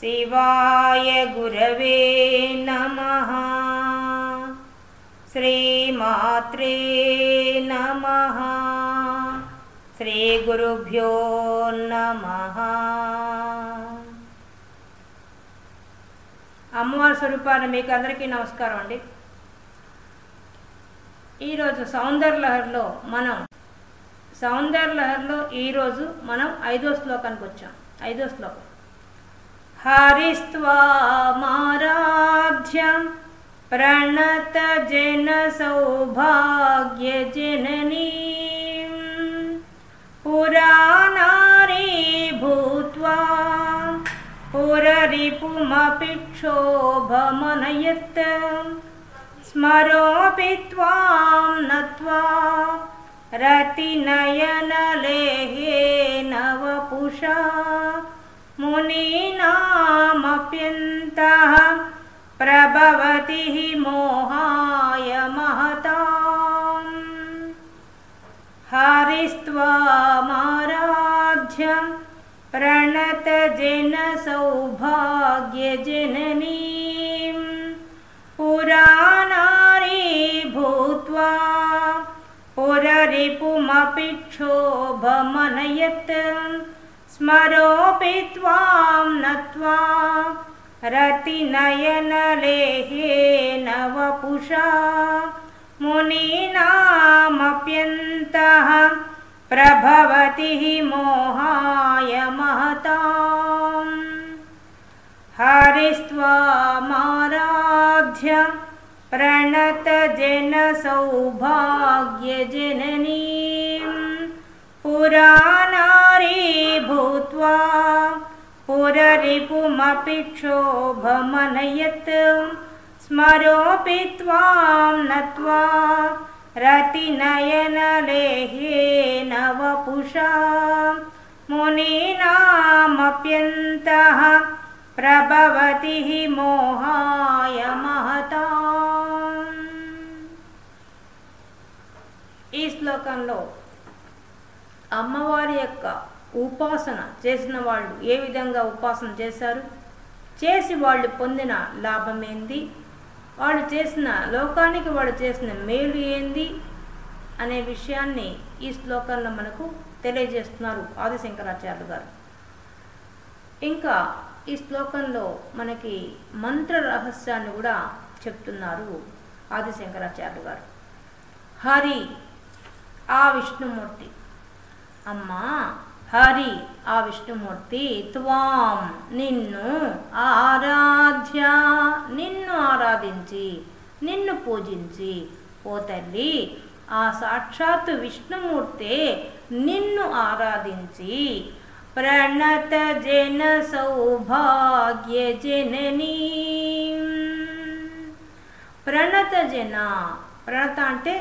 शिवाय गुरवे नमः। श्रीमात्रे नमः। श्री गुरुभ्यो नमः। అమ్మవారి స్వరూపాన్ని మీకు అందరికీ నమస్కారం అండి. ఈరోజు సౌందర్యలహరిలో ఈరోజు మనం 5వ శ్లోకానికి వచ్చాం. 5వ శ్లోకం. హరిస్త్వామారాధ్యం ప్రణత జన సౌభాగ్య జననీం పురాణారీ భూత్వా పురరిపుమపి క్షోభమనయత్ స్మరోపి త్వాం నత్వా రతినయనలేహేన వపుషా మునీనామప్యంతః ప్రభవతి మోహాయ మహతాం. హరిస్త్వామారాధ్యం ప్రణత జన సౌభాగ్య జననీం పురాణారీ భూత్వా పురరిపుమపి క్షోభమనయత్ స్మరోపి త్వాం నత్వా రతినయనలేహేన వపుషా మునీనామప్యంతః ప్రభవతి మోహాయ మహతాం. హరిస్త్వామారాధ్యం ప్రణత జన సౌభాగ్య జననీం పురాణారీ భూత్వా పురరిపుమపి క్షోభమనయత్ స్మరోపి త్వాం నత్వా రతినయనలేహేన వపుషా మునీనామప్యంతః ప్రభవతి మోహాయ మహతాం. ఈ శ్లోకంలో అమ్మవారి యొక్క ఉపాసన చేసిన వాళ్ళు ఏ విధంగా ఉపాసన చేశారు, చేసి వాళ్ళు పొందిన లాభం ఏంది, వాళ్ళు చేసిన లోకానికి వాళ్ళు చేసిన మేలు ఏంది అనే విషయాన్ని ఈ శ్లోకంలో మనకు తెలియజేస్తున్నారు ఆదిశంకరాచార్యులు గారు. ఇంకా ఈ శ్లోకంలో మనకి మంత్ర రహస్యాన్ని కూడా చెప్తున్నారు ఆదిశంకరాచార్యులు గారు. హరి ఆ విష్ణుమూర్తి, అమ్మా హరి ఆ విష్ణుమూర్తి, త్వాం నిన్ను, ఆరాధ్య నిన్ను ఆరాధించి నిన్ను పూజించి, ఓ తల్లి ఆ సాక్షాత్తు విష్ణుమూర్తే నిన్ను ఆరాధించి ప్రణత జన సౌభాగ్య జననీ. ప్రణత జన, ప్రణత అంటే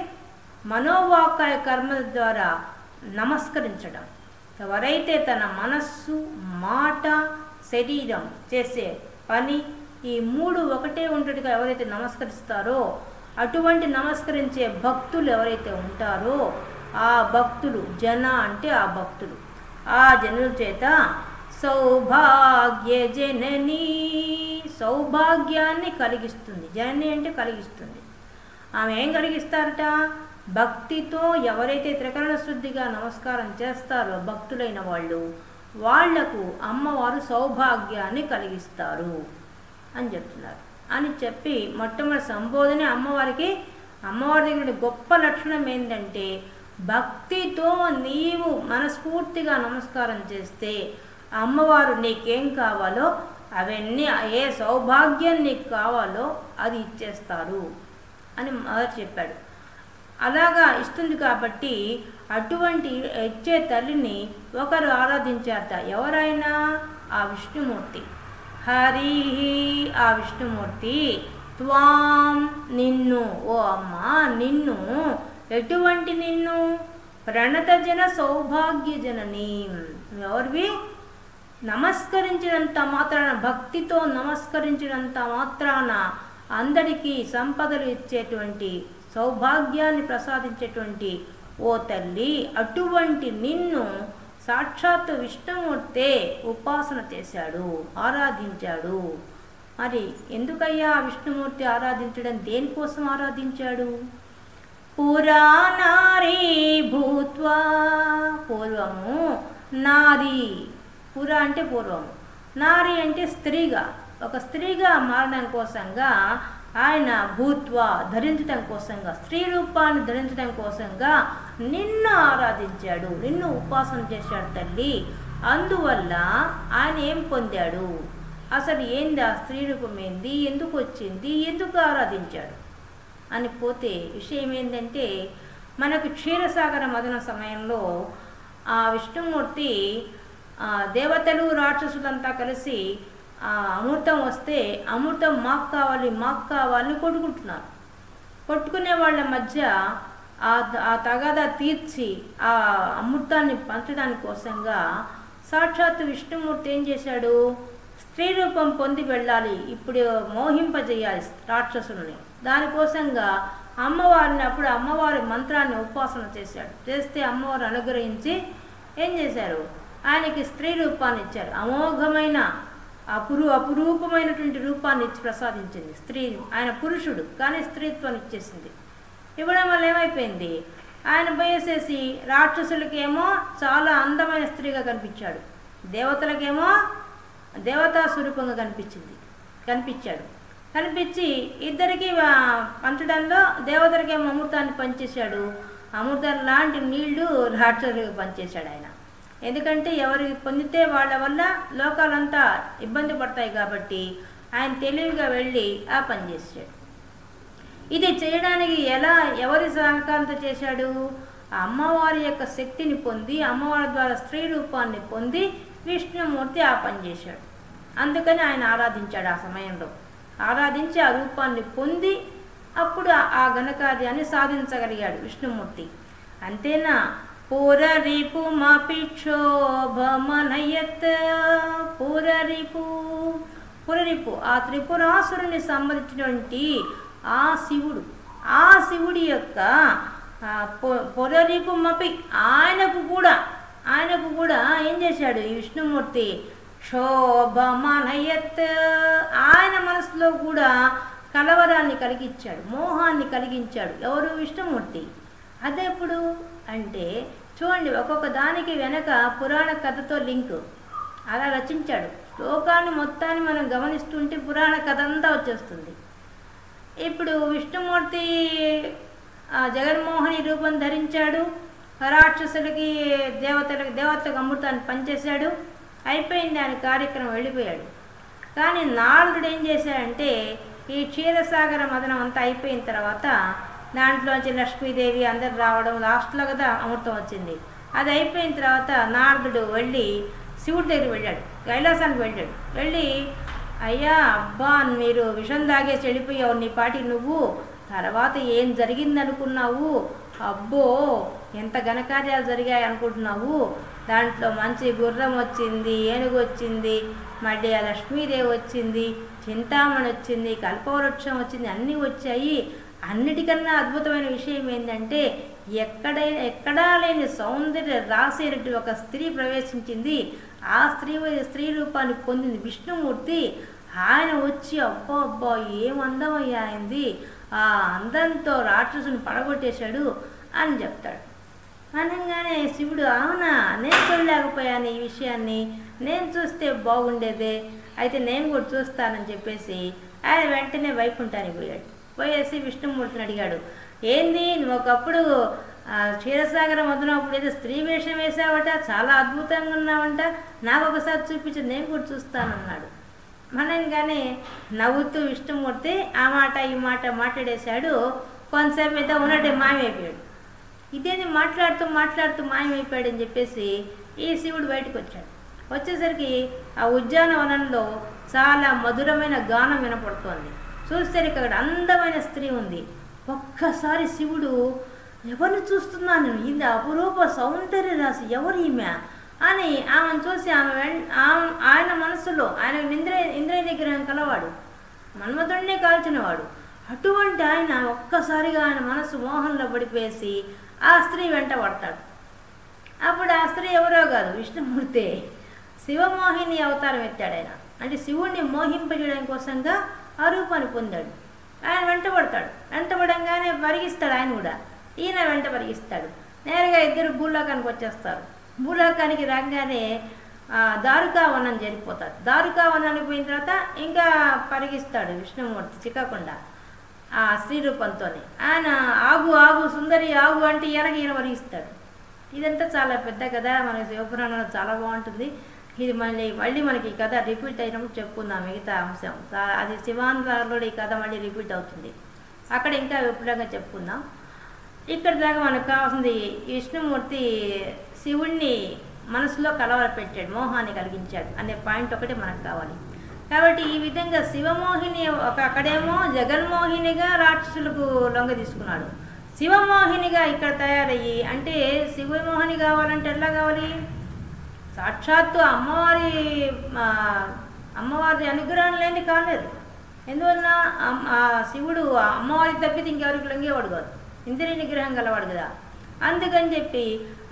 మనోవాకాయ కర్మల ద్వారా నమస్కరించడం. ఎవరైతే తన మనస్సు, మాట, శరీరం చేసే పని ఈ 3 ఒకటే ఉండేట్టుగా ఎవరైతే నమస్కరిస్తారో అటువంటి నమస్కరించే భక్తులు ఎవరైతే ఉంటారో ఆ భక్తులు, జన అంటే ఆ భక్తులు, ఆ జనుల చేత సౌభాగ్య జననీ సౌభాగ్యాన్ని కలిగిస్తుంది. జనని అంటే కలిగిస్తుంది. ఆమె ఏం కలిగిస్తారట? భక్తితో ఎవరైతే త్రికరణ శుద్ధిగా నమస్కారం చేస్తారో భక్తులైన వాళ్ళు, వాళ్లకు అమ్మవారు సౌభాగ్యాన్ని కలిగిస్తారు అని చెప్తున్నారు. అని చెప్పి మొట్టమొదటి సంబోధన అమ్మవారికి, అమ్మవారి దగ్గర గొప్ప లక్షణం ఏంటంటే భక్తితో నీవు మనస్ఫూర్తిగా నమస్కారం చేస్తే అమ్మవారు నీకేం కావాలో అవన్నీ, ఏ సౌభాగ్యం నీకు కావాలో అది ఇచ్చేస్తారు అని మొదట చెప్పాడు. అలాగా ఇస్తుంది కాబట్టి అటువంటి ఇచ్చే తల్లిని ఒకరు ఆరాధించారట. ఎవరైనా ఆ విష్ణుమూర్తి. హరి ఆ విష్ణుమూర్తి, త్వాం నిన్ను, ఓ అమ్మా నిన్ను, ఎటువంటి నిన్ను? ప్రణత జన సౌభాగ్య జననీ. ఎవరివి? నమస్కరించినంత మాత్రాన, భక్తితో నమస్కరించినంత మాత్రాన అందరికీ సంపదలు ఇచ్చేటువంటి, సౌభాగ్యాన్ని ప్రసాదించేటువంటి ఓ తల్లి, అటువంటి నిన్ను సాక్షాత్తు విష్ణుమూర్తే ఉపాసన చేశాడు, ఆరాధించాడు. మరి ఎందుకయ్యా విష్ణుమూర్తి ఆరాధించడం, దేనికోసం ఆరాధించాడు? పురానారీ భూత్వా, పూర్వము నారీ, పుర అంటే పూర్వము, నారీ అంటే స్త్రీగా, ఒక స్త్రీగా మారడం కోసంగా ఆయన భూత్వా ధరించడం కోసంగా, స్త్రీ రూపాన్ని ధరించడం కోసంగా నిన్ను ఆరాధించాడు, నిన్ను ఉపాసన చేశాడు తల్లి. అందువల్ల ఆయన ఏం పొందాడు, అసలు ఏంది ఆ స్త్రీ రూపం ఏంది, ఎందుకు వచ్చింది, ఎందుకు ఆరాధించాడు అని పోతే విషయం ఏంటంటే, మనకు క్షీరసాగర మదన సమయంలో ఆ విష్ణుమూర్తి దేవతలు రాక్షసులంతా కలిసి అమృతం వస్తే అమృతం మాకు కావాలి మాకు కావాలని కొట్టుకుంటున్నారు. కొట్టుకునే వాళ్ళ మధ్య ఆ తగాదా తీర్చి ఆ అమృతాన్ని పంచడానికి కోసంగా సాక్షాత్తు విష్ణుమూర్తి ఏం చేశాడు, స్త్రీ రూపం పొంది వెళ్ళాలి, ఇప్పుడు మోహింపజేయాలి రాక్షసుల్ని. దానికోసంగా అమ్మవారిని, అప్పుడు అమ్మవారి మంత్రాన్ని ఉపాసన చేశాడు. చేస్తే అమ్మవారు అనుగ్రహించి ఏం చేశారు, ఆయనకి స్త్రీ రూపాన్ని ఇచ్చారు. అమోఘమైన అపురూపమైనటువంటి రూపాన్ని ఇచ్చి ప్రసాదించింది స్త్రీ. ఆయన పురుషుడు కానీ స్త్రీత్వాన్ని ఇచ్చేసింది. ఇవ్వడం వల్ల ఏమైపోయింది, ఆయన పోయేసేసి రాక్షసులకేమో చాలా అందమైన స్త్రీగా కనిపించాడు, దేవతలకేమో దేవతా స్వరూపంగా కనిపించాడు. కనిపించి ఇద్దరికి పంచడంలో దేవతలకేమో అమృతాన్ని పంచేశాడు, అమృతం లాంటి నీళ్లు రాక్షసులకు పంచేశాడు ఆయన. ఎందుకంటే ఎవరికి పొందితే వాళ్ళ వల్ల లోకాలంతా ఇబ్బంది పడతాయి కాబట్టి ఆయన తెలివిగా వెళ్ళి ఆ పని చేశాడు. ఇది చేయడానికి ఎవరి సహకారంతో చేశాడు, అమ్మవారి యొక్క శక్తిని పొంది, అమ్మవారి ద్వారా స్త్రీ రూపాన్ని పొంది విష్ణుమూర్తి ఆ పని చేశాడు. అందుకని ఆయన ఆరాధించాడు. ఆ సమయంలో ఆరాధించి ఆ రూపాన్ని పొంది అప్పుడు ఆ ఘనకార్యాన్ని సాధించగలిగాడు విష్ణుమూర్తి. అంతేనా, పురరిపు మపిక్షోభమనయత్, పురరిపు ఆ త్రిపురాసురుని సంబంధించినటువంటి ఆ శివుడి యొక్క పురరిపు మపి ఆయనకు కూడా ఏం చేశాడు ఈ విష్ణుమూర్తి, క్షోభమనయత్ ఆయన మనసులో కూడా కలవరాన్ని కలిగించాడు, మోహాన్ని కలిగించాడు. ఎవరు, విష్ణుమూర్తి. అదెప్పుడు అంటే చూడండి, ఒక్కొక్క దానికి వెనక పురాణ కథతో లింక్ అలా రచించాడు. లోకాన్ని మొత్తాన్ని మనం గమనిస్తుంటే పురాణ కథ అంతా వచ్చేస్తుంది. ఇప్పుడు విష్ణుమూర్తి జగన్మోహని రూపం ధరించాడు, రాక్షసులకి దేవతలకు అమృతాన్ని పనిచేశాడు, అయిపోయింది ఆయన కార్యక్రమం, వెళ్ళిపోయాడు. కానీ నారదుడు ఏం చేశాడంటే, ఈ క్షీరసాగర మదనం అంతా అయిపోయిన తర్వాత దాంట్లోంచి లక్ష్మీదేవి అందరు రావడం, లాస్ట్లో కదా అమృతం వచ్చింది. అది అయిపోయిన తర్వాత నారదుడు వెళ్ళి శివుడి దగ్గరికి వెళ్ళాడు, కైలాసానికి వెళ్ళి అయ్యా అబ్బా మీరు విషం తాగేసి వెళ్ళిపోయావు, నీ పాటి నువ్వు తర్వాత ఏం జరిగిందనుకున్నావు, అబ్బో ఎంత ఘనకార్యాలు జరిగాయి అనుకుంటున్నావు, దాంట్లో మంచి గుర్రం వచ్చింది, ఏనుగు వచ్చింది, మళ్ళీ ఆ లక్ష్మీదేవి వచ్చింది, చింతామణి వచ్చింది, కల్పవృక్షం వచ్చింది, అన్నీ వచ్చాయి. అన్నిటికన్నా అద్భుతమైన విషయం ఏంటంటే ఎక్కడా లేని సౌందర్య రాసేటువంటి ఒక స్త్రీ ప్రవేశించింది. ఆ స్త్రీ రూపాన్ని పొందింది విష్ణుమూర్తి. ఆయన వచ్చి అబ్బా అబ్బా ఏం అందమయ్యా అయింది, ఆ అందంతో రాక్షసుని పడగొట్టేశాడు అని చెప్తాడు. అనగానే శివుడు, అవునా నేను చూడలేకపోయాను ఈ విషయాన్ని, నేను చూస్తే బాగుండేదే, అయితే నేను కూడా చూస్తానని చెప్పేసి ఆయన వెంటనే వైకుంఠానికి పోయేసి విష్ణుమూర్తిని అడిగాడు, ఏంది నువ్వు ఒకప్పుడు క్షీరసాగర మధునప్పుడు ఏదో స్త్రీ వేషం వేసావట, చాలా అద్భుతంగా ఉన్నావంట, నాకు ఒకసారి చూపించి నేను కూడా చూస్తానన్నాడు. మనగానే నవ్వుతూ విష్ణుమూర్తి ఆ మాట ఈ మాట మాట్లాడేశాడు. కొంతసేపు అయితే ఉన్నట్టే మాయమైపోయాడు. ఇదేంది మాట్లాడుతూ మాయమైపోయాడని చెప్పేసి ఈ శివుడు బయటకు వచ్చాడు. వచ్చేసరికి ఆ ఉద్యానవనంలో చాలా మధురమైన గానం వినపడుతోంది. చూసేసరికి అక్కడ అందమైన స్త్రీ ఉంది. ఒక్కసారి శివుడు ఎవరిని చూస్తున్నాను, ఇది అపురూప సౌందర్య రాశి, ఎవరు ఈమె అని ఆమెను చూసి ఆయన మనసులో ఆయన ఇంద్రియ నిగ్రహం కలవాడు, మన్మధుడినే కాల్చినవాడు. అటువంటి ఆయన ఒక్కసారిగా ఆయన మనసు మోహంలో పడిపోయేసి ఆ స్త్రీ వెంట పడతాడు. ఆ అప్పుడు ఆ స్త్రీ ఎవరో కాదు, విష్ణుమూర్తి శివమోహిని అవతారం ఎత్తాడు ఆయన. అంటే శివుణ్ణి మోహింపజేయడం కోసంగా ఆ రూపాన్ని పొందాడు. ఆయన వెంటబడతాడు, వెంటబడంగానే పరిగిస్తాడు, ఆయన కూడా ఈయన వెంట పరిగిస్తాడు. నేరుగా ఇద్దరు భూలోకానికి వచ్చేస్తారు. భూలోకానికి రాగానే దారుకావనం జరిగిపోతాడు. దారుకావనానికి పోయిన తర్వాత ఇంకా పరిగిస్తాడు విష్ణుమూర్తి చిక్కకుండా ఆ స్త్రీ రూపంతో. ఆయన ఆగు ఆగు సుందరి ఆగు అంటే ఈయన వరిగిస్తాడు. ఇదంతా చాలా పెద్ద కథ, మనకి శివపురాణంలో చాలా బాగుంటుంది. ఇది మళ్ళీ మనకి ఈ కథ రిపీట్ అయినప్పుడు చెప్పుకుందాం మిగతా అంశం. అది శివానందలో ఈ కథ మళ్ళీ రిపీట్ అవుతుంది, అక్కడ ఇంకా విపులంగా చెప్పుకుందాం. ఇక్కడ దాకా మనకు కావాల్సింది విష్ణుమూర్తి శివుణ్ణి మనసులో కలవర పెట్టాడు, మోహాన్ని కలిగించాడు అనే పాయింట్ ఒకటి మనకు కావాలి. కాబట్టి ఈ విధంగా శివమోహిని అక్కడేమో జగన్మోహినిగా రాక్షసులకు లొంగ తీసుకున్నాడు, శివమోహినిగా ఇక్కడ తయారయ్యి. అంటే శివమోహిని కావాలంటే ఎలా కావాలి? సాక్షాత్తు అమ్మవారి అనుగ్రహం లేని కాలేదు. ఎందువల్ల శివుడు అమ్మవారికి తప్పితే ఇంకెవరికి లొంగేవాడు కాదు, ఇంద్రియ నిగ్రహం గలవాడు కదా. అందుకని చెప్పి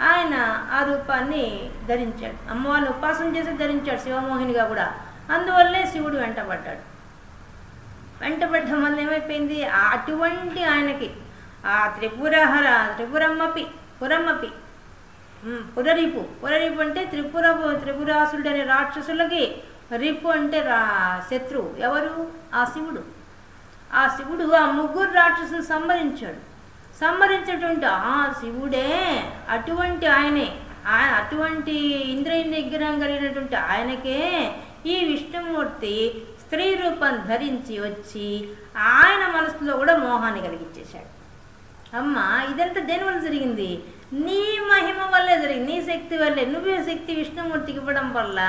ఆయన ఆ రూపాన్ని ధరించాడు, అమ్మవారిని ఉపాసన చేసి ధరించాడు శివమోహినిగా కూడా. అందువల్లే శివుడు వెంటబడ్డాడు. వెంటబడ్డం వల్ల ఏమైపోయింది, అటువంటి ఆయనకి ఆ పురమ్మపి పురరిపు అంటే త్రిపురాసురుడు అనే రాక్షసులకి రిపు అంటే శత్రువు ఎవరు? ఆ శివుడు. ఆ శివుడు ఆ ముగ్గురు రాక్షసుని సంహరించేటువంటి ఆ శివుడే అటువంటి ఆయనే, అటువంటి ఇంద్రియ నిగ్రహం కలిగినటువంటి ఆయనకే ఈ విష్ణుమూర్తి స్త్రీ రూపం ధరించి వచ్చి ఆయన మనసులో కూడా మోహాన్ని కలిగించేశాడు. అమ్మ ఇదంతా దేనివల్ల జరిగింది? నీ మహిమ వల్లే జరిగింది, నీ శక్తి వల్లే. నువ్వే శక్తి విష్ణుమూర్తికి ఇవ్వడం వల్ల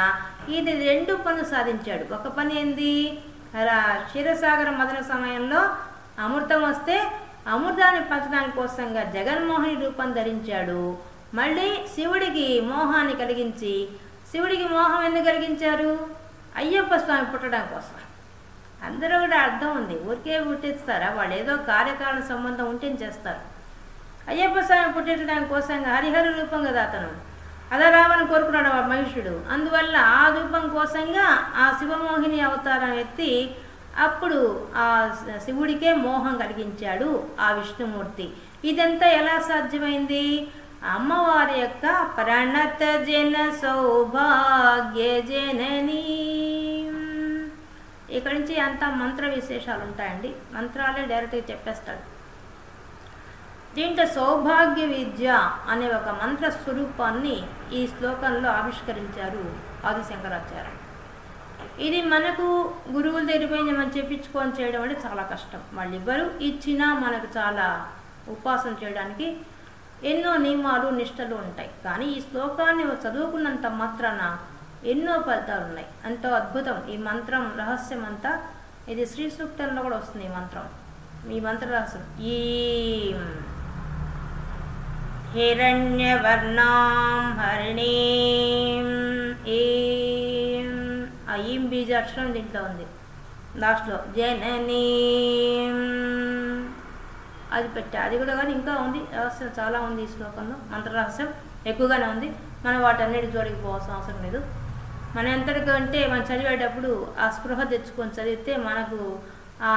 ఇది రెండు పనులు సాధించాడు. ఒక పని ఏంది, క్షీరసాగర మదన సమయంలో అమృతం వస్తే అమృతాన్ని పంచడానికి కోసంగా జగన్మోహిని రూపం ధరించాడు. మళ్ళీ శివుడికి మోహాన్ని కలిగించి, శివుడికి మోహం ఎందుకు కలిగించారు? అయ్యప్ప స్వామి పుట్టడం కోసం. అందరూ కూడా అర్థం ఉంది, ఊరికే పుట్టిస్తారా? వాళ్ళు ఏదో కార్యకారణ సంబంధం ఉంటే చేస్తారు. అయ్యప్ప స్వామి పుట్టించడానికి కోసంగా హరిహర రూపం కదా అతను, అలా రావాలని కోరుకున్నాడు ఆ మహిషుడు. అందువల్ల ఆ రూపం కోసంగా ఆ శివమోహిని అవతారం ఎత్తి అప్పుడు ఆ శివుడికే మోహం కలిగించాడు ఆ విష్ణుమూర్తి. ఇదంతా ఎలా సాధ్యమైంది? అమ్మవారి యొక్క ప్రణత జన సౌభాగ్య జననీ. ఇక్కడి నుంచి అంతా మంత్ర విశేషాలు ఉంటాయండి, మంత్రాలే డైరెక్ట్గా చెప్పేస్తాడు. దీంట్లో సౌభాగ్య విద్య అనే ఒక మంత్ర స్వరూపాన్ని ఈ శ్లోకంలో ఆవిష్కరించారు ఆదిశంకరాచార్య. ఇది మనకు గురువుల దగ్గర పోయి మనం చెప్పించుకొని చేయడం అంటే చాలా కష్టం. వాళ్ళు ఇవ్వరు, ఇచ్చినా మనకు చాలా ఉపాసన చేయడానికి ఎన్నో నియమాలు నిష్టలు ఉంటాయి. కానీ ఈ శ్లోకాన్ని చదువుకున్నంత మాత్రాన ఎన్నో ఫలితాలు ఉన్నాయి. ఎంతో అద్భుతం ఈ మంత్రం రహస్యం అంతా. ఇది శ్రీ సూక్తంలో కూడా వస్తుంది ఈ మంత్రం. ఈ మంత్ర రహస్యం ఈ హిరణ్యవర్ణాం హరిణీం ఈం, ఆ ఈం బీజాక్షరం దీంట్లో ఉంది లాస్ట్లో. జననీం అది పెట్టా, అది కూడా కానీ ఇంకా ఉంది రహస్యం, చాలా ఉంది ఈ శ్లోకంలో. మంత్ర రహస్యం ఎక్కువగానే ఉంది. మనం వాటన్నిటి జోడికి పోవాల్సిన అవసరం లేదు. మన ఎంతటికంటే మనం చదివేటప్పుడు ఆ స్పృహ తెచ్చుకొని చదివితే మనకు ఆ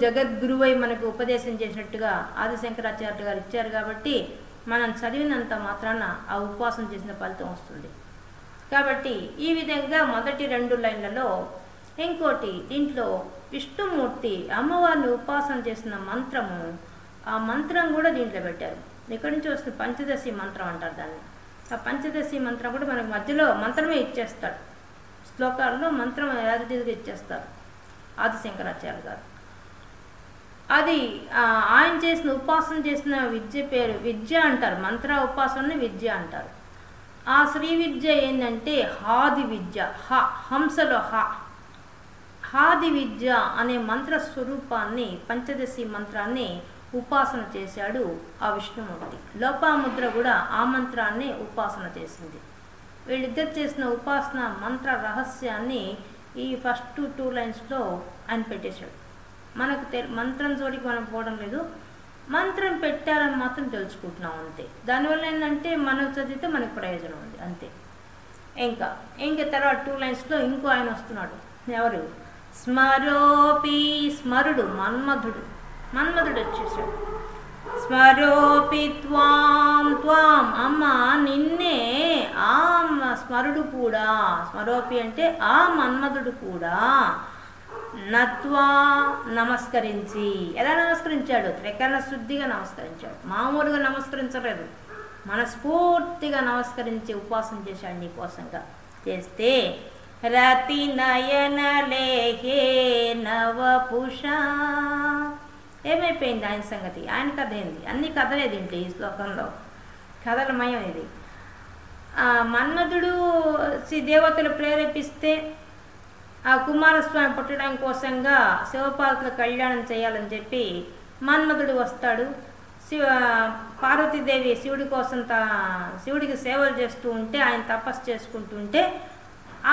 జగద్గురువై మనకు ఉపదేశం చేసినట్టుగా ఆదిశంకరాచార్య గారు ఇచ్చారు. కాబట్టి మనం చదివినంత మాత్రాన ఆ ఉపవాసం చేసిన ఫలితం వస్తుంది. కాబట్టి ఈ విధంగా మొదటి 2 లైన్లలో. ఇంకోటి దీంట్లో విష్ణుమూర్తి అమ్మవారిని ఉపాసన చేసిన మంత్రము, ఆ మంత్రం కూడా దీంట్లో పెట్టారు. ఇక్కడి నుంచి వస్తుంది పంచదశి మంత్రం అంటారు దాన్ని. ఆ పంచదశి మంత్రం కూడా మనకు మధ్యలో మంత్రమే ఇచ్చేస్తాడు, శ్లోకాల్లో మంత్రం యాదగిరిగా ఇచ్చేస్తారు ఆదిశంకరాచార్య గారు. అది ఆయన చేసిన ఉపాసన చేసిన విద్య పేరు విద్య అంటారు. మంత్ర ఉపాసనని విద్య అంటారు. ఆ శ్రీ విద్య ఏంటంటే హాది విద్య, హంసలో హాది విద్య అనే మంత్ర స్వరూపాన్ని, పంచదశి మంత్రాన్ని ఉపాసన చేశాడు ఆ విష్ణుమూర్తి. లోపాముద్ర కూడా ఆ మంత్రాన్ని ఉపాసన చేసింది. వీళ్ళిద్దరు చేసిన ఉపాసన మంత్ర రహస్యాన్ని ఈ ఫస్ట్ 2 లైన్స్లో ఆయన పెట్టేశాడు. మనకు మంత్రం చోటికి మనం పోవడం లేదు. మంత్రం పెట్టారని మాత్రం తెలుసుకుంటున్నాం అంతే. దానివల్ల ఏంటంటే మనం చదివితే మనకు ప్రయోజనం ఉంది అంతే. ఇంకా తర్వాత 2 లైన్స్లో ఇంకో ఆయన వస్తున్నాడు. ఎవరు? స్మరోపి, స్మరుడు మన్మధుడు వచ్చేసాడు. స్మరోపి త్వాం త్వాం, అమ్మ నిన్నే ఆ స్మరుడు కూడా, స్మరోపి అంటే ఆ మన్మధుడు కూడా నత్వా నమస్కరించి. ఎలా నమస్కరించాడు? త్రికరణ శుద్ధిగా నమస్కరించాడు, మామూలుగా నమస్కరించలేదు, మనస్ఫూర్తిగా నమస్కరించి ఉపాసన చేశాడు నీ కోసంగా. చేస్తే రతి నయన లేహే నవపుష, ఏమైపోయింది ఆయన సంగతి? ఆయన కథ ఏంది? అన్ని కథలే దీంట్లో, ఈ శ్లోకంలో కథలమయం ఇది. మన్మధుడు దేవతలు ప్రేరేపిస్తే ఆ కుమారస్వామి పుట్టడం కోసంగా శివపార్వతుల కళ్యాణం చేయాలని చెప్పి మన్మధుడు వస్తాడు. పార్వతీదేవి శివుడి కోసం శివుడికి సేవలు చేస్తూ ఉంటే, ఆయన తపస్సు చేసుకుంటూ ఉంటే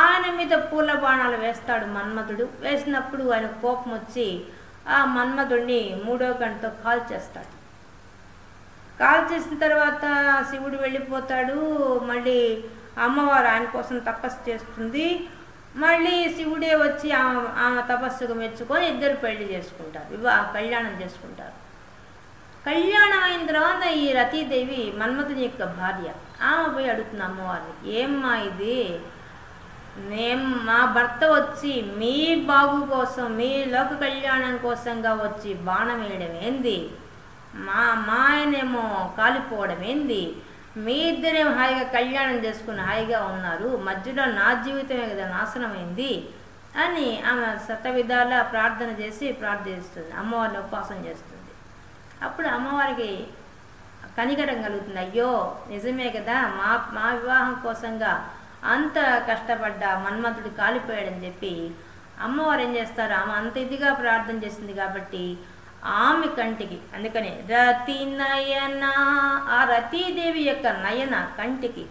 ఆయన మీద పూల బాణాలు వేస్తాడు మన్మధుడు. వేసినప్పుడు ఆయన కోపం వచ్చి ఆ మన్మధుడిని 3వ గంటతో కాల్ చేస్తాడు. కాల్ చేసిన తర్వాత శివుడు వెళ్ళిపోతాడు. మళ్ళీ అమ్మవారు ఆయన కోసం తపస్సు చేస్తుంది. మళ్ళీ శివుడే వచ్చి ఆమె తపస్సుకు మెచ్చుకొని ఇద్దరు పెళ్లి చేసుకుంటారు, కళ్యాణం చేసుకుంటారు. కళ్యాణం అయిన తర్వాత ఈ రతీదేవి మన్మధుని యొక్క భార్య, ఆమె పోయి అడుగుతుంది అమ్మవారిని, ఏమ్మా ఇది, మా భర్త వచ్చి మీ బాగు కోసం, మీ లోక కళ్యాణం కోసంగా వచ్చి బాణం వేయడం ఏంది, మా ఆయనేమో కాలిపోవడం ఏంది, మీ ఇద్దరేమో హాయిగా కళ్యాణం చేసుకుని హాయిగా ఉన్నారు, మధ్యలో నా జీవితమే కదా నాశనమైంది అని ఆమె శతవిధాలా ప్రార్థిస్తుంది, అమ్మవారిని ఉపాసన చేస్తుంది. అప్పుడు అమ్మవారికి కనికరం కలుగుతుంది. అయ్యో నిజమే కదా, మా వివాహం కోసంగా అంత కష్టపడ్డ మన్మధుడు కాలిపోయాడని చెప్పి అమ్మవారు ఏం చేస్తారు, ఆమె అంత ఇదిగా ప్రార్థన చేసింది కాబట్టి ఆమె కంటికి, అందుకని రతి నయన, ఆ రతీదేవి యొక్క నయన కంటికి,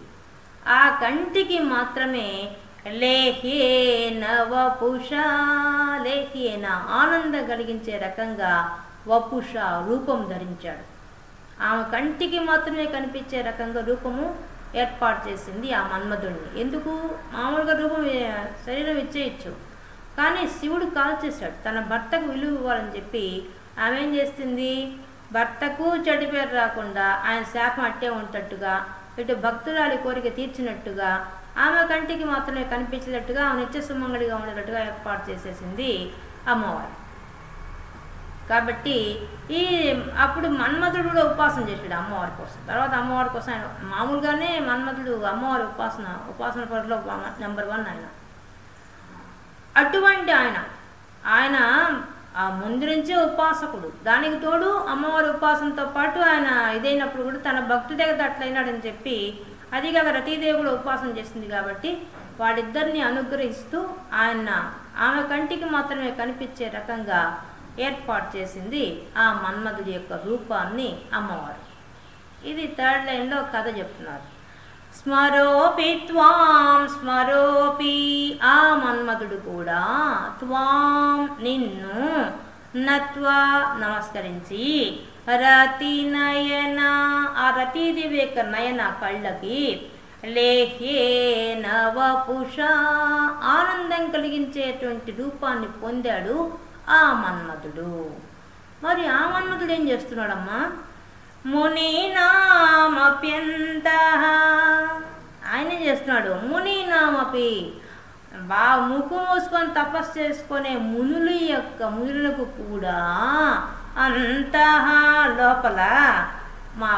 ఆ కంటికి మాత్రమే లేహేన వపుష, లేహేన ఆనందం కలిగించే రకంగా వపుష రూపం ధరించాడు. ఆమె కంటికి మాత్రమే కనిపించే రకంగా రూపము ఏర్పాటు చేసింది ఆ మన్మధుడిని. ఎందుకు? మామూలుగా రూపం శరీరం ఇచ్చేయచ్చు, కానీ శివుడు కాల్ చేశాడు, తన భర్తకు విలువ ఇవ్వాలని చెప్పి ఆమె ఏం చేస్తుంది, భర్తకు చెడు పేరు రాకుండా ఆయన శాపం అట్టే ఉంటట్టుగా, ఇటు భక్తురాలి కోరిక తీర్చినట్టుగా, ఆమె కంటికి మాత్రమే కనిపించేటట్టుగా, ఆమె నిత్య సుమంగళిగా ఉండేటట్టుగా ఏర్పాటు చేసేసింది అమ్మవారు. కాబట్టి అప్పుడు మన్మధుడు కూడా ఉపాసన చేసాడు అమ్మవారి కోసం. తర్వాత అమ్మవారి కోసం ఆయన మామూలుగానే మన్మధుడు అమ్మవారి ఉపాసన పరులో నెంబర్ 1 ఆయన. అటువంటి ఆయన ఆ ముందు నుంచే ఉపాసకుడు, దానికి తోడు అమ్మవారి ఉపాసనతో పాటు ఆయన ఇదైనప్పుడు కూడా తన భక్తుడే కదా అట్లయినాడని చెప్పి, అదిగా రతీదేవి కూడా ఉపాసన చేసింది కాబట్టి వాడిద్దరిని అనుగ్రహిస్తూ ఆమె కంటికి మాత్రమే కనిపించే రకంగా ఏర్పాటు చేసింది ఆ మన్మధుడి యొక్క రూపాన్ని అమ్మవారు. ఇది 3rd లైన్లో కథ చెప్తున్నారు. స్మరోపి త్వాం, స్మరోపి ఆ మన్మధుడు కూడా, త్వాం నిన్ను, నత్వా నమస్కరించి, రతి నయన ఆ రతీదేవి యొక్క నయన కళ్ళకి, లేహే నవపుష ఆనందం కలిగించేటువంటి రూపాన్ని పొందాడు ఆ మన్మధుడు. మరి ఆ మన్మధుడు ఏం చేస్తున్నాడమ్మా? మునీనామప్యంత, ఆయన చేస్తున్నాడు. మునీనామపి, ముక్కు మూసుకొని తపస్సు చేసుకునే మునులకు కూడా అంతః లోపల,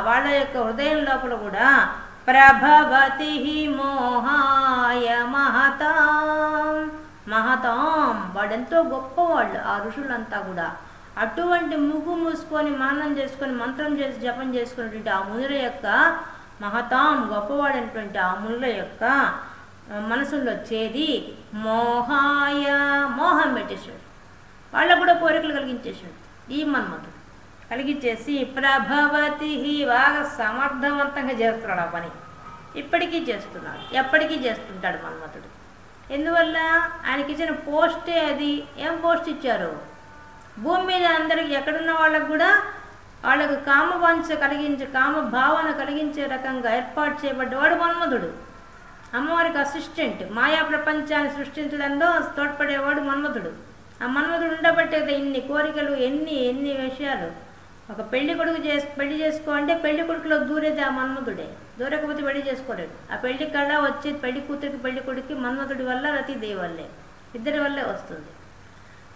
వాళ్ళ యొక్క హృదయం లోపల కూడా ప్రభవతి మోహాయ మహతాం వాడెంతో గొప్పవాళ్ళు ఆ ఋషులంతా కూడా. అటువంటి ముగ్గు మూసుకొని మానం చేసుకొని మంత్రం చేసి జపం చేసుకున్నటువంటి ఆ మునుల యొక్క మహతాం గొప్పవాడైనటువంటి ఆ మునుల యొక్క మనసుల్లో చేరి మోహాయ మోహం పెట్టేశాడు, వాళ్ళకు కూడా కోరికలు కలిగించేసాడు ఈ మన్మధుడు. కలిగించేసి ప్రభవతి బాగా సమర్థవంతంగా చేస్తున్నాడు ఆ పని. ఇప్పటికీ చేస్తున్నాడు, ఎప్పటికీ చేస్తుంటాడు మన్మధుడు. ఎందువల్ల? ఆయనకి ఇచ్చిన పోస్టే అది. ఏం పోస్ట్ ఇచ్చారు? భూమి మీద అందరికి ఎక్కడున్న వాళ్ళకు కూడా వాళ్ళకు కామవాంఛ కలిగించే కామ భావన కలిగించే రకంగా ఏర్పాటు చేయబడ్డవాడు మన్మధుడు. అమ్మవారికి అసిస్టెంట్, మాయా ప్రపంచాన్ని సృష్టించడంలో తోడ్పడేవాడు మన్మధుడు. ఆ మన్మధుడు ఉండబట్టే ఇన్ని కోరికలు, ఎన్ని విషయాలు. ఒక పెళ్లి కొడుకు పెళ్లి చేసుకో అంటే పెళ్లి కొడుకులో దూరేది ఆ మన్మధుడే. దూరకపోతే పెళ్లి చేసుకోలేడు. ఆ పెళ్లి కళ వచ్చేది పెళ్లి కూతురికి పెళ్లి కొడుకు మన్మధుడి వల్ల, రతీదేవి వల్లే, ఇద్దరి వల్లే వస్తుంది.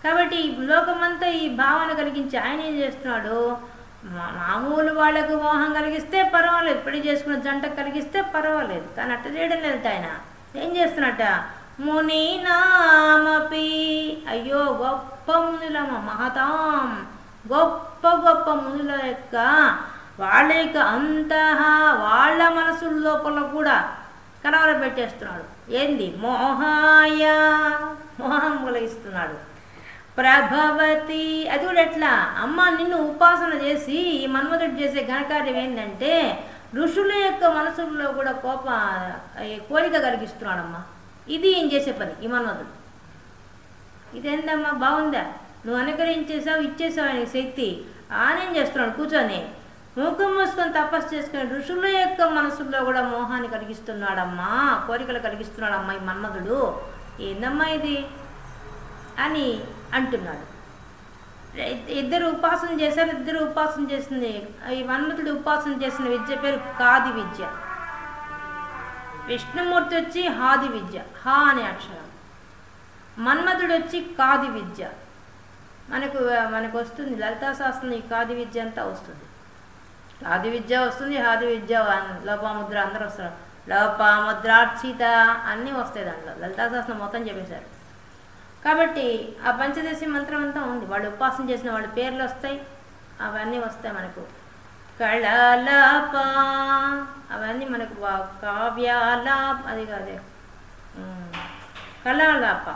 కాబట్టి ఈ లోకమంతా ఈ భావన కలిగించి ఆయన ఏం చేస్తున్నాడు, మామూలు వాళ్లకు మోహం కలిగిస్తే పర్వాలేదు, పెళ్లి చేసుకున్న జంటకు కలిగిస్తే పర్వాలేదు, కానీ అట్ట చేయడం లేదు. ఆయన ఏం చేస్తున్నట్ట, మునీనామపి, అయ్యో గొప్ప మునులమ్మ, మహతాం, గొప్ప గొప్ప మునుల యొక్క వాళ్ళ యొక్క వాళ్ళ మనసుల లోపల కూడా కలవరపెట్టేస్తున్నాడు. ఏంది, మోహాయ, మోహం కలిగిస్తున్నాడు. ప్రభవతి, అది కూడా ఎట్లా, అమ్మ నిన్ను ఉపాసన చేసి ఈ మన్మధుడు చేసే ఘనకార్యం ఏంటంటే ఋషుల యొక్క మనసుల్లో కూడా కోరిక కలిగిస్తున్నాడమ్మా. ఇది ఏం చేసే పని ఈ మన్మధుడు. ఇదేందమ్మా, బాగుందా, నువ్వు అనుకరించేసావు, ఇచ్చేసావు ఆయనకి శక్తి. ఆనేం చేస్తున్నాడు, కూర్చొని మూకం మూసుకొని తపస్సు చేసుకుని ఋషుల యొక్క మనసుల్లో కూడా మోహాన్ని కలిగిస్తున్నాడమ్మా, కోరికలు కలిగిస్తున్నాడమ్మా ఈ మన్మధుడు. ఏందమ్మా ఇది అని అంటున్నాడు. ఇద్దరు ఉపాసన చేశారు. ఇద్దరు ఉపాసన చేసింది, ఈ మన్మధుడు ఉపాసన చేసిన విద్య పేరు కాది విద్య. విష్ణుమూర్తి వచ్చి హాది విద్య, హా అనే అక్షరం. మన్మధుడు వచ్చి కాది విద్య. మనకు వస్తుంది లలితా శాస్త్రం, ఈ కాది విద్య అంతా వస్తుంది. కాది విద్య వస్తుంది, హాది విద్య, లోపాముద్ర అందరూ వస్తారు. లోపాముద్రార్చిత అన్నీ వస్తాయి దాంట్లో. లలితా శాస్త్రం మొత్తం చెప్పేశారు. కాబట్టి ఆ పంచదశి మంత్రం అంతా ఉంది. వాళ్ళు ఉపాసన చేసిన వాళ్ళ పేర్లు వస్తాయి, అవన్నీ వస్తాయి మనకు. కళాలాప, అవన్నీ మనకు కావ్యాలాప, అది కాదే, కళాలాప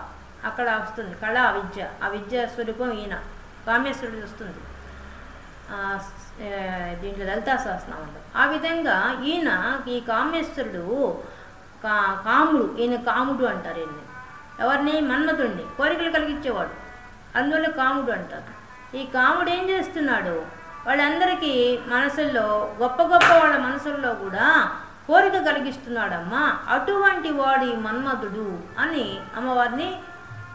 అక్కడ వస్తుంది. కళా విద్య, ఆ విద్య స్వరూపం ఈయన కామేశ్వరుడు వస్తుంది దీంట్లో లలితా సహస్రనామంలో. ఆ విధంగా ఈయన ఈ కామేశ్వరుడు కాముడు, ఈయన కాముడు అంటారు. ఈయన్ని ఎవరిని, మన్మధుడిని, కోరికలు కలిగించేవాడు, అందువల్ల కాముడు అంటారు. ఈ కాముడు ఏం చేస్తున్నాడు, వాళ్ళందరికీ మనసుల్లో గొప్ప గొప్ప వాళ్ళ మనసుల్లో కూడా కోరిక కలిగిస్తున్నాడమ్మా. అటువంటి వాడి మన్మధుడు అని అమ్మవారిని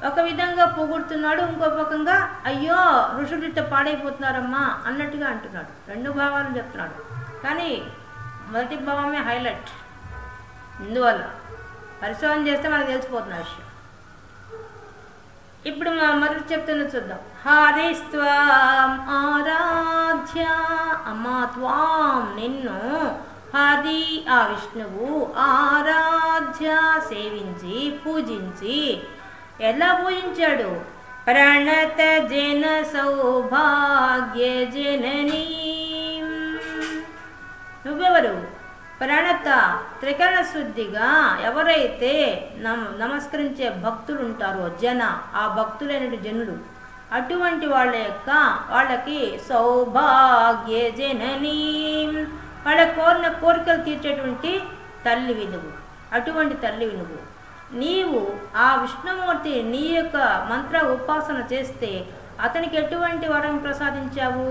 ఒక విధంగా పొగుడుతున్నాడు, ఇంకో పకంగా అయ్యో ఋషుడితో పాడైపోతున్నారమ్మా అన్నట్టుగా అంటున్నాడు. రెండు భావాలు చెప్తున్నాడు, కానీ మొదటి భావమే హైలైట్. ఇందువల్ల పరిశోధన చేస్తే మనకు తెలిసిపోతున్న విషయం. ఇప్పుడు మొదటి చెప్తున్నది చూద్దాం. హరిస్త్వాం ఆరాధ్య, అమ్మా త్వాం నిన్ను, హరి ఆ విష్ణువు, ఆరాధ్య సేవించి పూజించి. ఎలా పూజించాడు, ప్రణత జన సౌభాగ్య జననీ. నువ్వెవరు, ప్రణత త్రికరణ శుద్ధిగా ఎవరైతే నమస్కరించే భక్తులు ఉంటారో జన, ఆ భక్తులైన జనులు, అటువంటి వాళ్ళకి సౌభాగ్య జననీ, వాళ్ళ కోరిన కోరికలు తీర్చేటువంటి తల్లివి నువ్వు. అటువంటి తల్లివి నువ్వు. నీవు ఆ విష్ణుమూర్తి నీ యొక్క మంత్ర ఉపాసన చేస్తే అతనికి ఎటువంటి వరం ప్రసాదించావు,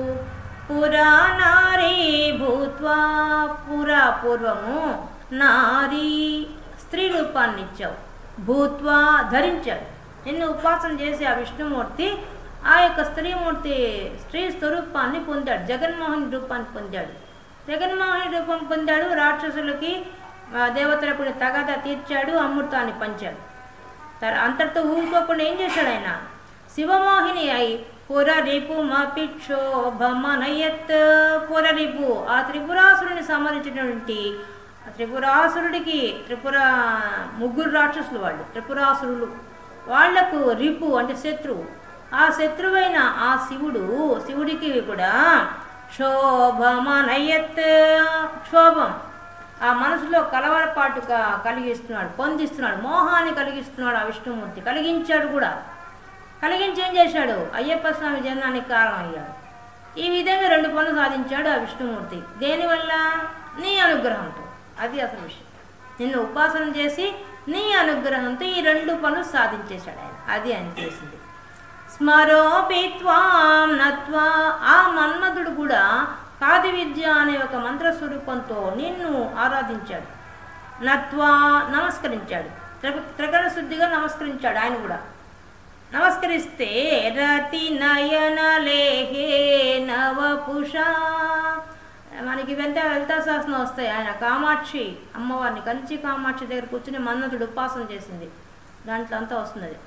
పురా నారీ భూత్వా, పురా పూర్వము, నారీ స్త్రీ రూపాన్ని ఇచ్చావు, భూత్వా ధరించాడు. నిన్ను ఉపాసన చేసి ఆ విష్ణుమూర్తి ఆ యొక్క స్త్రీ స్వరూపాన్ని పొందాడు, జగన్మోహన్ రూపాన్ని పొందాడు. జగన్మోహన్ రూపం పొందాడు, రాక్షసులకి దేవతలకు తగాదా తీర్చాడు, అమృతాన్ని పంచాడు. అంతటితో ఊరుకోకుండా ఏం చేశాడు ఆయన, శివమోహిని అయి పురరిపు మపిక్షోభమనయత్. పురరిపు ఆ త్రిపురాసురుని సంబంధించినటువంటి త్రిపురాసురుడికి, ముగ్గురు రాక్షసులు వాళ్ళు త్రిపురాసురులు, వాళ్లకు రిపు అంటే శత్రువు. ఆ శత్రువైన ఆ శివుడికి కూడా శోభమనయత్, క్షోభం, ఆ మనసులో కలవరపాటుగా కలిగిస్తున్నాడు, పొందిస్తున్నాడు, మోహాన్ని కలిగిస్తున్నాడు. ఆ విష్ణుమూర్తి కలిగించాడు కూడా. కలిగించి ఏం చేశాడు, అయ్యప్ప స్వామి జన్మానికి కారణం అయ్యాడు. ఈ విధంగా రెండు పనులు సాధించాడు ఆ విష్ణుమూర్తి. దేనివల్ల, నీ అనుగ్రహంతో. అది అసలు విషయం. నిన్ను ఉపాసన చేసి నీ అనుగ్రహంతో ఈ రెండు పనులు సాధించేశాడు ఆయన. అది ఆయన చేసింది. స్మరోపి త్వాం నత్వా, ఆ మన్మధుడు కూడా కాది విద్య అనే ఒక మంత్రస్వరూపంతో నిన్ను ఆరాధించాడు. నత్వా నమస్కరించాడు, త్రికరణ శుద్ధిగా నమస్కరించాడు. ఆయన కూడా నమస్కరిస్తే రతి నయన లేహే నవపుష, మనకి లలితా శాసనం వస్తాయి. ఆయన కామాక్షి అమ్మవారిని, కంచి కామాక్షి దగ్గర కూర్చుని మన్మధుడు ఉపాసన చేసింది, దాంట్లో అంతా వస్తుంది.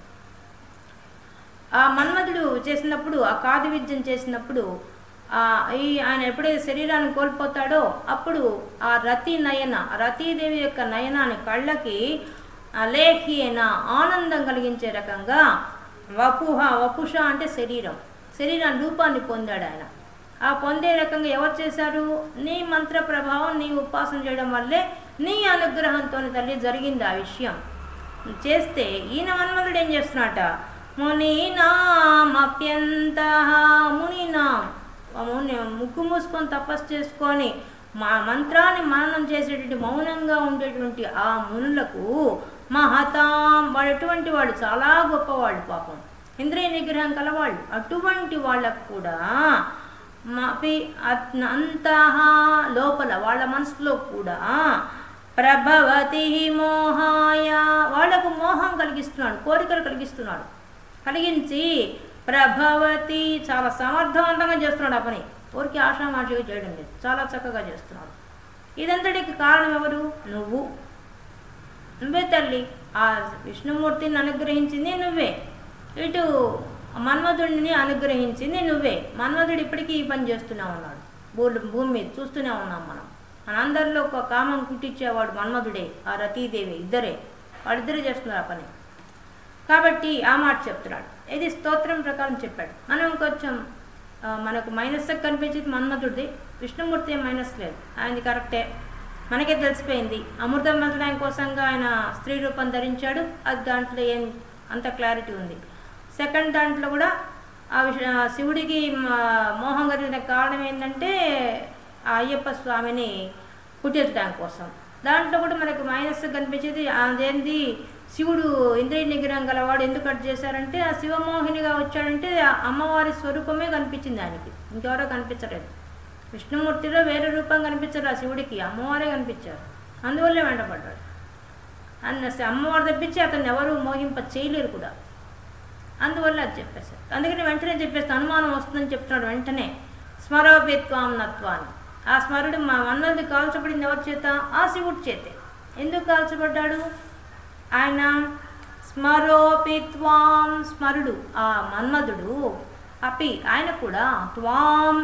ఆ మన్మధుడు చేసినప్పుడు, ఆ కాది విద్యను చేసినప్పుడు, ఆయన ఎప్పుడైతే శరీరాన్ని కోల్పోతాడో అప్పుడు ఆ రతి నయన, రతీదేవి యొక్క నయనాన్ని కళ్ళకి లేహ్యేన ఆనందం కలిగించే రకంగా వపుష అంటే శరీరాన్ని రూపాన్ని పొందాడు ఆయన. ఆ పొందే రకంగా ఎవరు చేశారు? నీ మంత్ర ప్రభావం, నీ ఉపాసన చేయడం వల్లే, నీ అనుగ్రహంతో తల్లి జరిగింది ఆ విషయం. చేస్తే ఈయన మన్మధుడు ఏం చేస్తున్నట, మునీనాం అప్యంత, ముక్కు మూసుకొని తపస్సు చేసుకొని మా మంత్రాన్ని మననం చేసేటువంటి మౌనంగా ఉండేటువంటి ఆ మునులకు మహతాం, వాడు ఎటువంటి వాళ్ళు, చాలా గొప్పవాళ్ళు, పాపం ఇంద్రియ నిగ్రహం కలవాళ్ళు, అటువంటి వాళ్ళకు కూడా అంతః లోపల వాళ్ళ మనసులో కూడా ప్రభవతి మోహాయ, వాళ్లకు మోహం కలిగిస్తున్నాడు, కోరికలు కలిగిస్తున్నాడు. కలిగించి ప్రభవతి, చాలా సమర్థవంతంగా చేస్తున్నాడు ఆ పని, ఊరికి ఆషామాషిగా చేయడం లేదు, చాలా చక్కగా చేస్తున్నాడు. ఇదంతటికి కారణం ఎవరు? నువ్వే తల్లి. ఆ విష్ణుమూర్తిని అనుగ్రహించింది నువ్వే, ఇటు మన్మధుడిని అనుగ్రహించింది నువ్వే. మన్మధుడు ఇప్పటికీ ఈ పని చేస్తూనే ఉన్నాడు, భూమి మీద చూస్తూనే ఉన్నాం మనం. మనందరిలో ఒక కామం కుట్టించేవాడు మన్మధుడే, ఆ రతీదేవి, ఇద్దరే, వాళ్ళిద్దరే చేస్తున్నారు ఆ పని. కాబట్టి ఆ మాట చెప్తున్నాడు. ఇది స్తోత్రం ప్రకారం చెప్పాడు. మనం కొంచెం మనకు మైనస్ కనిపించేది మన్మధుడిది, విష్ణుమూర్తి ఏం మైనస్ లేదు, ఆయనది కరెక్టే, మనకే తెలిసిపోయింది. అమృతం మసలాయన కోసంగా ఆయన స్త్రీ రూపం ధరించాడు, అది దాంట్లో ఏం అంత క్లారిటీ ఉంది. సెకండ్ దాంట్లో కూడా ఆ శివుడికి మోహం కలిగిన కారణం ఏంటంటే ఆ అయ్యప్ప స్వామిని పుట్టించడానికి కోసం. దాంట్లో కూడా మనకు మైనస్ కనిపించేది అదేంది, శివుడు ఇంద్రియ నిగ్రహం గలవాడు ఎందుకు కట్ చేశారంటే ఆ శివమోహినిగా వచ్చాడంటే అమ్మవారి స్వరూపమే కనిపించింది ఆయనకి, ఇంకెవరో కనిపించలేదు. విష్ణుమూర్తిలో వేరే రూపం కనిపించారు ఆ శివుడికి, అమ్మవారే కనిపించారు, అందువల్లే వెంటపడ్డాడు. అమ్మవారు తప్పించి అతన్ని ఎవరు మోహింప చేయలేరు కూడా, అందువల్ల అది చెప్పేశారు. అందుకని వెంటనే చెప్పేస్తే అనుమానం వస్తుందని చెప్తున్నాడు వెంటనే. స్మరోపిత్వాం నత్వాన్ని, ఆ స్మరుడు మా మన్మధుడు కాల్చబడింది ఎవరి చేత? ఆ శివుడి చేతే. ఎందుకు కాల్చబడ్డాడు ఆయన? స్మరోపిత్వాం, స్మరుడు ఆ మన్మధుడు, అపి ఆయన కూడా త్వాం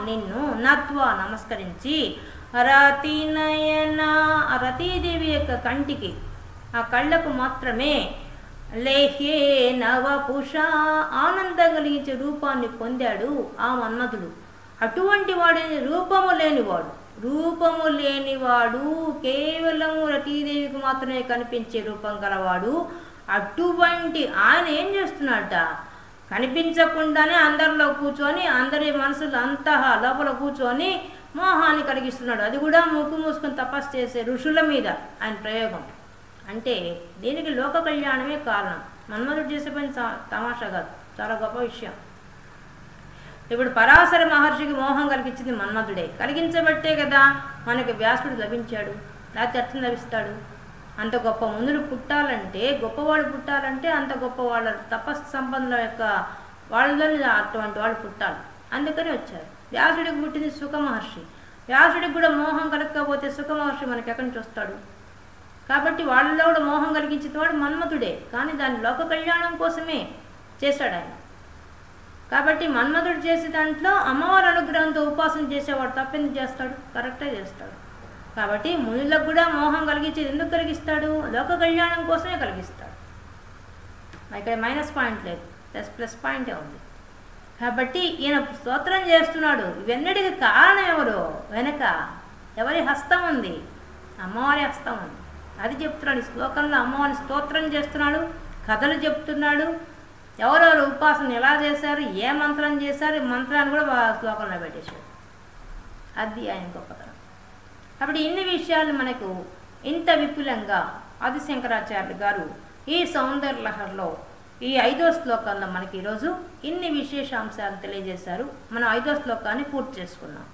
నిన్ను నత్వా నమస్కరించి రతి నయన, రతీదేవి యొక్క కంటికి, ఆ కళ్ళకు మాత్రమే లేహ్యే నవపుష, ఆనందం కలిగించే రూపాన్ని పొందాడు ఆ మన్మధుడు. అటువంటి వాడిని రూపము లేనివాడు కేవలము రతీదేవికి మాత్రమే కనిపించే రూపం గలవాడు. అటువంటి ఆయన ఏం చేస్తున్నాడట, కనిపించకుండానే అందరిలో కూర్చొని, అందరి మనసులు అంతా లోపల కూర్చొని మోహాన్ని కలిగిస్తున్నాడు. అది కూడా ముక్కు మూసుకొని తపస్సు చేసే ఋషుల మీద ఆయన ప్రయోగం. అంటే దీనికి లోక కళ్యాణమే కారణం. మన్మధుడు చేసే పని తమాషా కాదు, చాలా గొప్ప విషయం. ఇప్పుడు పరాశర మహర్షికి మోహం కలిగించింది మన్మధుడే, కలిగించబట్టే కదా మనకు వ్యాసుడు లభించాడు, లేకపోతే అర్థం లభిస్తాడు. అంత గొప్ప మునులు పుట్టాలంటే, గొప్పవాళ్ళు పుట్టాలంటే అంత గొప్ప వాళ్ళ తపస్సు సంపన్నుల యొక్క వాళ్ళని అటువంటి వాళ్ళు పుట్టాలి, అందుకని వచ్చారు. వ్యాసుడికి పుట్టింది సుఖ మహర్షి, వ్యాసుడికి కూడా మోహం కలగకపోతే సుఖ మహర్షి మనకి ఎక్కడి నుంచి వస్తాడు? కాబట్టి వాళ్ళలో కూడా మోహం కలిగించిన వాడు మన్మధుడే, కానీ దాని లోక కళ్యాణం కోసమే చేశాడు ఆయన. కాబట్టి మన్మధుడు చేసే దాంట్లో అమ్మవారి అనుగ్రహంతో ఉపాసన చేసేవాడు తప్పెందుకు చేస్తాడు? కరెక్టే చేస్తాడు. కాబట్టి మునులకు కూడా మోహం కలిగించేది ఎందుకు కలిగిస్తాడు? లోక కళ్యాణం కోసమే కలిగిస్తాడు. ఇక్కడ మైనస్ పాయింట్ లేదు, ప్లస్ పాయింటే ఉంది. కాబట్టి ఈయన స్తోత్రం చేస్తున్నాడు. ఇవన్నిటికి కారణం ఎవరు? వెనక ఎవరి హస్తం ఉంది? అమ్మవారి హస్తం ఉంది. అది చెప్తున్నాడు ఈ శ్లోకంలో. అమ్మవారిని స్తోత్రం చేస్తున్నాడు, కథలు చెప్తున్నాడు, ఎవరెవరు ఉపాసన ఎలా చేశారు, ఏ మంత్రం చేశారు, మంత్రాన్ని కూడా శ్లోకంలో పెట్టేశాడు. అది ఆయన గొప్పతనం. కాబట్టి ఇన్ని విషయాలు మనకు ఇంత విపులంగా ఆదిశంకరాచార్యులు గారు ఈ సౌందర్య లహరిలో ఈ 5వ శ్లోకంలో మనకి ఈరోజు ఇన్ని విశేషాంశాలు తెలియజేశారు. మనం 5వ శ్లోకాన్ని పూర్తి చేసుకున్నాం.